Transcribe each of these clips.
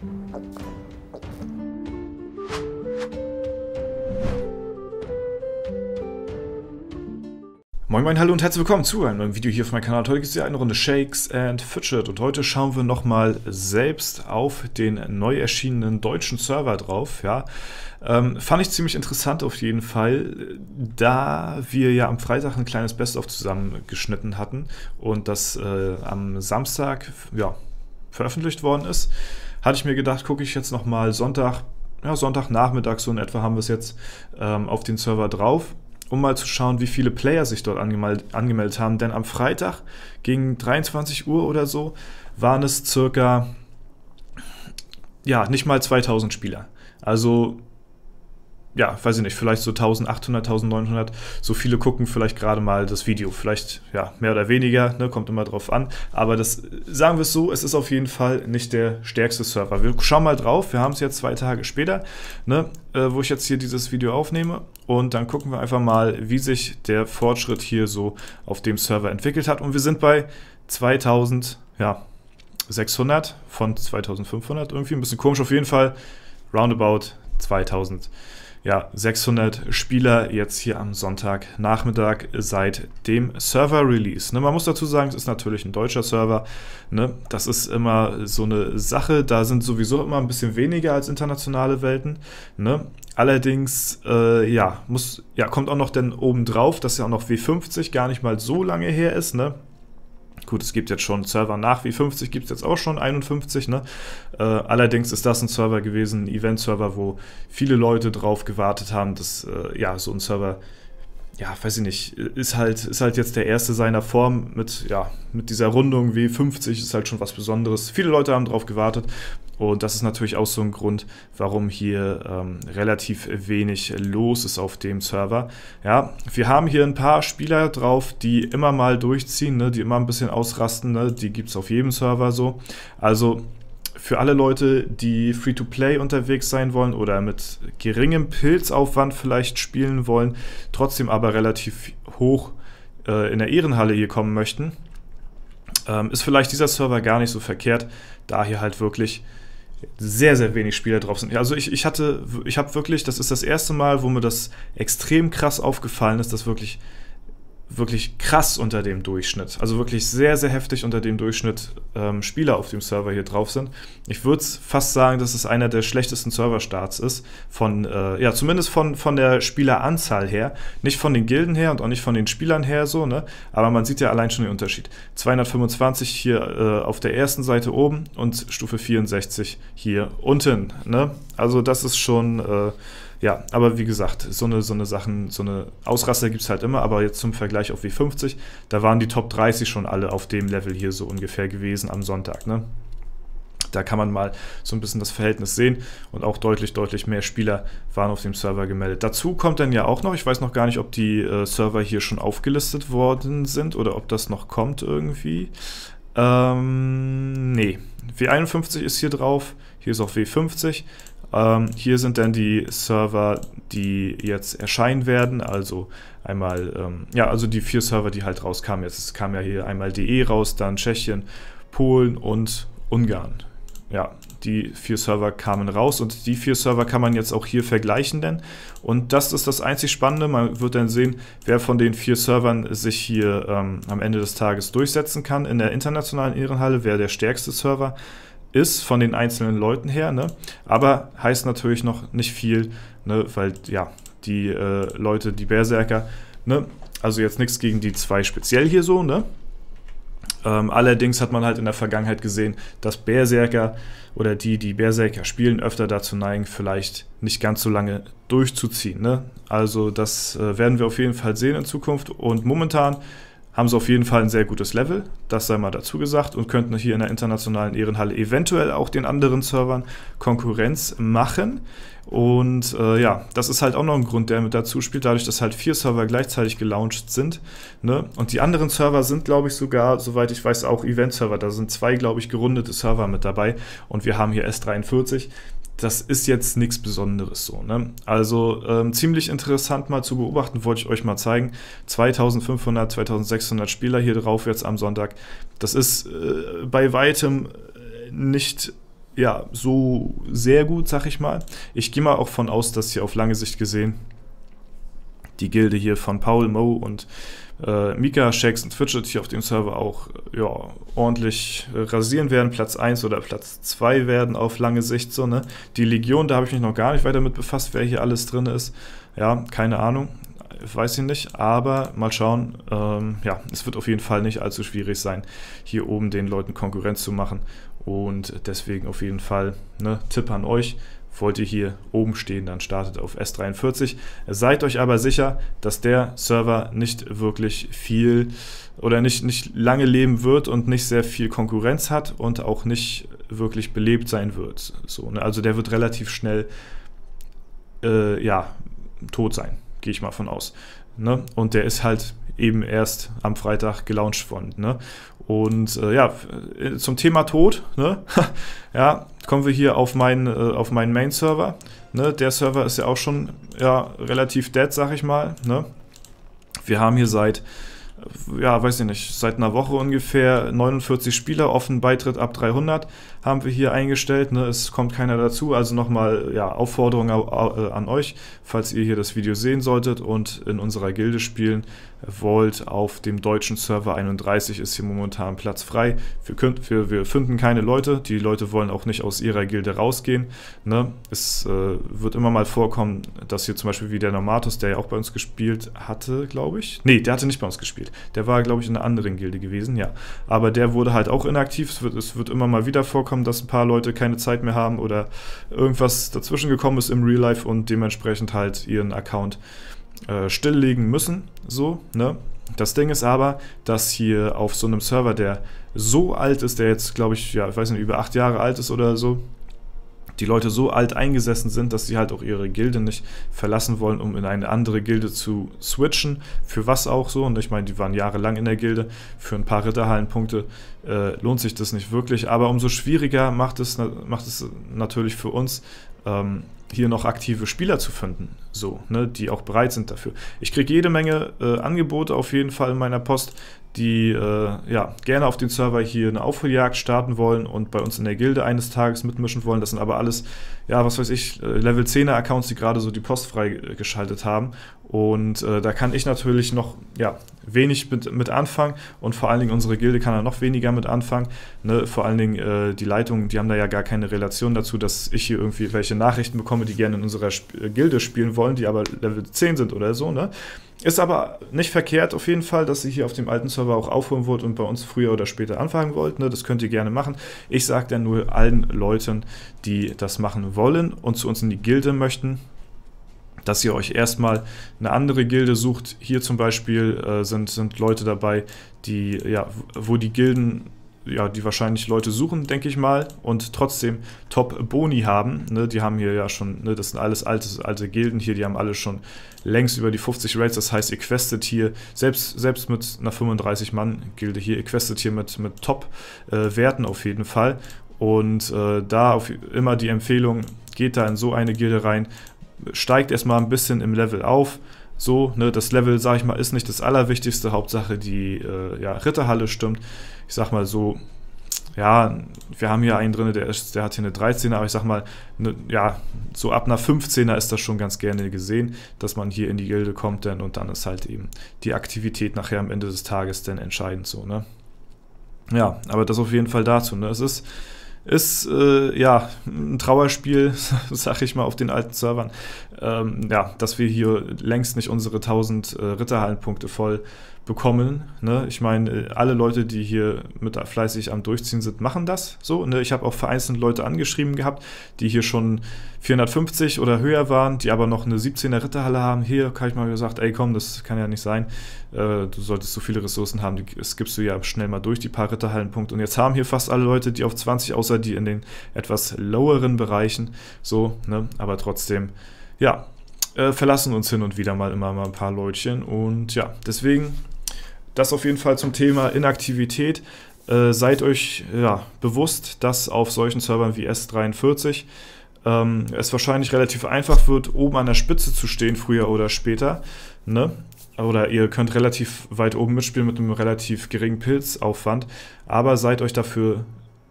Moin moin, hallo und herzlich willkommen zu einem neuen Video hier auf meinem Kanal. Heute gibt es ja eine Runde Shakes and Fidget und heute schauen wir nochmal selbst auf den neu erschienenen deutschen Server drauf. Ja. Fand ich ziemlich interessant auf jeden Fall, da wir ja am Freitag ein kleines Best-of zusammengeschnitten hatten und das am Samstag veröffentlicht worden ist, hatte ich mir gedacht, gucke ich jetzt nochmal Sonntagnachmittag so in etwa haben wir es jetzt auf den Server drauf, um mal zu schauen, wie viele Player sich dort angemeldet haben. Denn am Freitag gegen 23 Uhr oder so waren es circa, nicht mal 2000 Spieler. Also, weiß ich nicht, vielleicht so 1800, 1900. So viele gucken vielleicht gerade mal das Video. Vielleicht, mehr oder weniger, ne, kommt immer drauf an. Aber das, sagen wir es so, es ist auf jeden Fall nicht der stärkste Server. Wir schauen mal drauf, wir haben es jetzt 2 Tage später, ne, wo ich jetzt hier dieses Video aufnehme. Und dann gucken wir einfach mal, wie sich der Fortschritt hier so auf dem Server entwickelt hat. Und wir sind bei 2600 von 2500. Irgendwie ein bisschen komisch, auf jeden Fall roundabout 2600 Spieler jetzt hier am Sonntagnachmittag seit dem Server-Release. Ne, man muss dazu sagen, es ist natürlich ein deutscher Server. Ne, das ist immer so eine Sache, da sind sowieso immer ein bisschen weniger als internationale Welten. Ne. Allerdings, kommt auch noch dann oben drauf, dass ja auch noch W50 gar nicht mal so lange her ist, ne. Gut, es gibt jetzt schon Server nach W50, gibt es jetzt auch schon 51, ne? Allerdings ist das ein Server gewesen, ein Event-Server, wo viele Leute drauf gewartet haben, dass so ein Server, weiß ich nicht, ist halt jetzt der erste seiner Form mit dieser Rundung W50 ist halt schon was Besonderes. Viele Leute haben drauf gewartet. Und das ist natürlich auch so ein Grund, warum hier relativ wenig los ist auf dem Server. Ja, wir haben hier ein paar Spieler drauf, die immer mal durchziehen, ne, die immer ein bisschen ausrasten. Ne, die gibt es auf jedem Server so. Also für alle Leute, die Free-to-Play unterwegs sein wollen oder mit geringem Pilzaufwand vielleicht spielen wollen, trotzdem aber relativ hoch in der Ehrenhalle hier kommen möchten, ist vielleicht dieser Server gar nicht so verkehrt, da hier halt wirklich sehr, sehr wenig Spieler drauf sind. Also ich habe wirklich, das ist das erste Mal, wo mir das extrem krass aufgefallen ist, dass wirklich krass unter dem Durchschnitt, also wirklich sehr, sehr heftig unter dem Durchschnitt Spieler auf dem Server hier drauf sind. Ich würde fast sagen, dass es einer der schlechtesten Serverstarts ist, zumindest von der Spieleranzahl her, nicht von den Gilden her und auch nicht von den Spielern her so, ne? Aber man sieht ja allein schon den Unterschied. 225 hier auf der ersten Seite oben und Stufe 64 hier unten, ne? Also das ist schon aber wie gesagt, so eine Ausraster gibt es halt immer, aber jetzt zum Vergleich auf W50, da waren die Top 30 schon alle auf dem Level hier so ungefähr gewesen am Sonntag, ne? Da kann man mal so ein bisschen das Verhältnis sehen und auch deutlich mehr Spieler waren auf dem Server gemeldet. Dazu kommt dann ja auch noch, ich weiß noch gar nicht, ob die Server hier schon aufgelistet worden sind oder ob das noch kommt irgendwie. Nee, W51 ist hier drauf, hier ist auch W50. Hier sind dann die Server, die jetzt erscheinen werden, also einmal, also die 4 Server, die halt rauskamen. Jetzt kam ja hier einmal DE raus, dann Tschechien, Polen und Ungarn. Ja, die 4 Server kamen raus und die 4 Server kann man jetzt auch hier vergleichen denn. Und das ist das einzig Spannende, man wird dann sehen, wer von den 4 Servern sich hier am Ende des Tages durchsetzen kann in der internationalen Ehrenhalle, wer der stärkste Server ist von den einzelnen Leuten her, ne? Aber heißt natürlich noch nicht viel, ne? Weil die Leute, die Berserker, ne? Also jetzt nichts gegen die 2 speziell hier so, ne? Allerdings hat man halt in der Vergangenheit gesehen, dass Berserker oder die Berserker spielen, öfter dazu neigen, vielleicht nicht ganz so lange durchzuziehen, ne? Also das werden wir auf jeden Fall sehen in Zukunft und momentan haben sie auf jeden Fall ein sehr gutes Level, das sei mal dazu gesagt, und könnten hier in der internationalen Ehrenhalle eventuell auch den anderen Servern Konkurrenz machen. Und das ist halt auch noch ein Grund, der mit dazu spielt, dadurch, dass halt 4 Server gleichzeitig gelauncht sind. Ne? Und die anderen Server sind, glaube ich, sogar, soweit ich weiß, auch Event-Server. Da sind 2, glaube ich, gerundete Server mit dabei. Und wir haben hier S43. Das ist jetzt nichts Besonderes so, ne? Also ziemlich interessant mal zu beobachten, wollte ich euch mal zeigen. 2500, 2600 Spieler hier drauf jetzt am Sonntag. Das ist bei weitem nicht ja, so sehr gut, sag ich mal. Ich gehe mal auch von aus, dass hier auf lange Sicht gesehen die Gilde hier von Paul, Mo und Mika, Shax und Fidget hier auf dem Server auch ja, ordentlich rasieren werden, Platz 1 oder Platz 2 werden auf lange Sicht. So, ne? Die Legion, da habe ich mich noch gar nicht weiter mit befasst, wer hier alles drin ist. Ja, keine Ahnung, weiß ich nicht, aber mal schauen. Ja, es wird auf jeden Fall nicht allzu schwierig sein, hier oben den Leuten Konkurrenz zu machen. Und deswegen auf jeden Fall, ne, Tipp an euch. Wollt ihr hier oben stehen, dann startet auf S43. Seid euch aber sicher, dass der Server nicht wirklich viel oder nicht lange leben wird und nicht sehr viel Konkurrenz hat und auch nicht wirklich belebt sein wird. So, ne? Also der wird relativ schnell ja, tot sein, gehe ich mal von aus. Ne? Und der ist halt eben erst am Freitag gelauncht worden. Ne? Und ja, zum Thema Tod, ne? Ja, kommen wir hier auf meinen Main-Server. Ne? Der Server ist ja auch schon ja, relativ dead, sag ich mal. Ne? Wir haben hier seit, ja, weiß ich nicht, seit einer Woche ungefähr 49 Spieler, offen Beitritt ab 300 haben wir hier eingestellt. Ne? Es kommt keiner dazu, also nochmal ja, Aufforderung an euch, falls ihr hier das Video sehen solltet und in unserer Gilde spielen wollt. Auf dem deutschen Server 31 ist hier momentan Platz frei. Wir finden keine Leute. Die Leute wollen auch nicht aus ihrer Gilde rausgehen. Ne? Es wird immer mal vorkommen, dass hier zum Beispiel wie der Normatus, der ja auch bei uns gespielt hatte, glaube ich. Nee, der hatte nicht bei uns gespielt. Der war, glaube ich, in einer anderen Gilde gewesen, ja. Aber der wurde halt auch inaktiv. Es wird immer mal wieder vorkommen, dass ein paar Leute keine Zeit mehr haben oder irgendwas dazwischen gekommen ist im Real Life und dementsprechend halt ihren Account stilllegen müssen, so, ne? Das Ding ist aber, dass hier auf so einem Server, der so alt ist, der jetzt, glaube ich, ja, ich weiß nicht, über 8 Jahre alt ist oder so, die Leute so alt eingesessen sind, dass sie halt auch ihre Gilde nicht verlassen wollen, um in eine andere Gilde zu switchen, für was auch so, und ich meine, die waren jahrelang in der Gilde, für ein paar Ritterhallenpunkte lohnt sich das nicht wirklich, aber umso schwieriger macht es natürlich für uns, hier noch aktive Spieler zu finden, so, ne, die auch bereit sind dafür. Ich kriege jede Menge Angebote auf jeden Fall in meiner Post, die ja, gerne auf den Server hier eine Aufholjagd starten wollen und bei uns in der Gilde eines Tages mitmischen wollen. Das sind aber alles, ja, was weiß ich, Level 10er Accounts, die gerade so die Post freigeschaltet haben. Und da kann ich natürlich noch ja, wenig mit anfangen und vor allen Dingen unsere Gilde kann da noch weniger mit anfangen. Ne? Vor allen Dingen die Leitungen, die haben da ja gar keine Relation dazu, dass ich hier irgendwie welche Nachrichten bekomme, die gerne in unserer Gilde spielen wollen, die aber Level 10 sind oder so. Ne? Ist aber nicht verkehrt auf jeden Fall, dass ihr hier auf dem alten Server auch aufholen wollt und bei uns früher oder später anfangen wollt. Ne? Das könnt ihr gerne machen. Ich sage dann nur allen Leuten, die das machen wollen und zu uns in die Gilde möchten, dass ihr euch erstmal eine andere Gilde sucht. Hier zum Beispiel sind Leute dabei, die, ja, wo die Gilden, ja, die wahrscheinlich Leute suchen, denke ich mal, und trotzdem Top-Boni haben. Ne? Die haben hier ja schon, ne, das sind alles alte Gilden hier, die haben alle schon längst über die 50 Raids, das heißt, ihr questet hier, selbst mit einer 35-Mann-Gilde hier, ihr questet hier mit Top-Werten auf jeden Fall. Und da immer die Empfehlung, geht da in so eine Gilde rein, steigt erstmal ein bisschen im Level auf. So, ne, das Level, sag ich mal, ist nicht das Allerwichtigste. Hauptsache die ja, Ritterhalle stimmt. Ich sag mal so, ja, wir haben hier einen drin, der hat hier eine 13er, aber ich sag mal, ne, ja, so ab einer 15er ist das schon ganz gerne gesehen, dass man hier in die Gilde kommt denn, und dann ist halt eben die Aktivität nachher am Ende des Tages dann entscheidend so, ne. Ja, aber das auf jeden Fall dazu, ne. Es ist ja, ein Trauerspiel, sag ich mal, auf den alten Servern, ja, dass wir hier längst nicht unsere 1000 Ritterhallenpunkte voll bekommen. Ne? Ich meine, alle Leute, die hier mit fleißig am Durchziehen sind, machen das so. Ne? Ich habe auch vereinzelt Leute angeschrieben gehabt, die hier schon 450 oder höher waren, die aber noch eine 17er Ritterhalle haben. Hier habe ich mal gesagt, ey komm, das kann ja nicht sein. Du solltest so viele Ressourcen haben, das gibst du ja schnell mal durch, die paar Ritterhallenpunkte. Und jetzt haben hier fast alle Leute, die auf 20, außer die in den etwas loweren Bereichen, so, ne? Aber trotzdem, ja, verlassen uns hin und wieder mal immer mal ein paar Leutchen. Und ja, deswegen das auf jeden Fall zum Thema Inaktivität. Seid euch ja, bewusst, dass auf solchen Servern wie S43 es wahrscheinlich relativ einfach wird, oben an der Spitze zu stehen, früher oder später. Ne? Oder ihr könnt relativ weit oben mitspielen mit einem relativ geringen Pilzaufwand. Aber seid euch dafür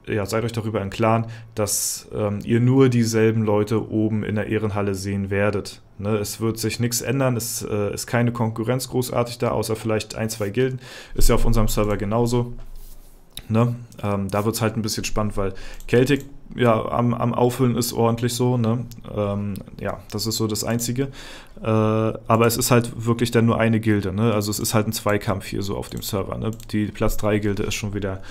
ja, seid euch darüber im Klaren, dass ihr nur dieselben Leute oben in der Ehrenhalle sehen werdet. Ne, es wird sich nichts ändern, es ist keine Konkurrenz großartig da, außer vielleicht ein, zwei Gilden. Ist ja auf unserem Server genauso. Ne? Da wird es halt ein bisschen spannend, weil Celtic ja am Auffüllen ist ordentlich so. Ne? Ja, das ist so das Einzige. Aber es ist halt wirklich dann nur eine Gilde. Ne? Also es ist halt ein Zweikampf hier so auf dem Server. Ne? Die Platz 3 Gilde ist schon wieder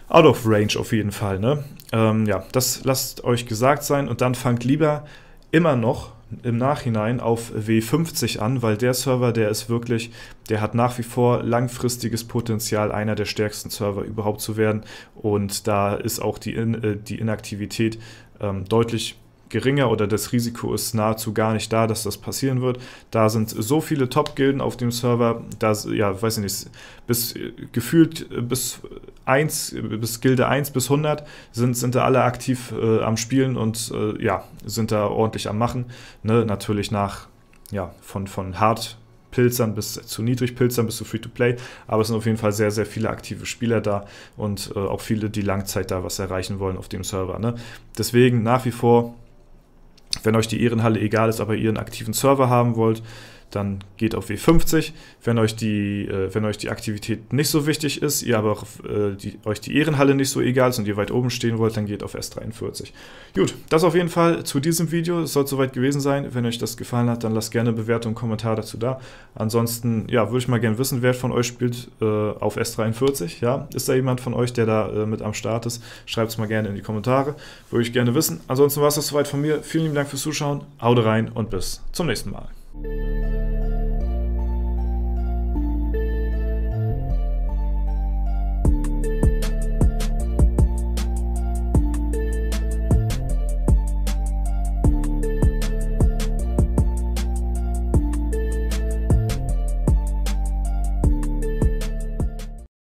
out of range auf jeden Fall. Ne? Ja, das lasst euch gesagt sein und dann fangt lieber immer noch im Nachhinein auf W50 an, weil der Server, der ist wirklich, der hat nach wie vor langfristiges Potenzial, einer der stärksten Server überhaupt zu werden und da ist auch die Inaktivität deutlich geringer oder das Risiko ist nahezu gar nicht da, dass das passieren wird. Da sind so viele Top-Gilden auf dem Server, da, ja, weiß ich nicht, gefühlt bis Gilde 1 bis 100 sind da alle aktiv am Spielen und ja, sind da ordentlich am Machen. Ne? Natürlich von Hard-Pilzern bis zu Niedrig-Pilzern bis zu Free-to-Play, aber es sind auf jeden Fall sehr, sehr viele aktive Spieler da und auch viele, die Langzeit da was erreichen wollen auf dem Server. Ne? Deswegen nach wie vor, wenn euch die Ehrenhalle egal ist, aber ihr einen aktiven Server haben wollt, dann geht auf W50. Wenn euch die Aktivität nicht so wichtig ist, ihr aber euch die Ehrenhalle nicht so egal ist und ihr weit oben stehen wollt, dann geht auf S43. Gut, das auf jeden Fall zu diesem Video. Es soll soweit gewesen sein. Wenn euch das gefallen hat, dann lasst gerne eine Bewertung und einen Kommentar dazu da. Ansonsten, ja, würde ich mal gerne wissen, wer von euch spielt auf S43. Ja? Ist da jemand von euch, der da mit am Start ist? Schreibt es mal gerne in die Kommentare. Würde ich gerne wissen. Ansonsten war es das soweit von mir. Vielen lieben Dank fürs Zuschauen. Haut rein und bis zum nächsten Mal.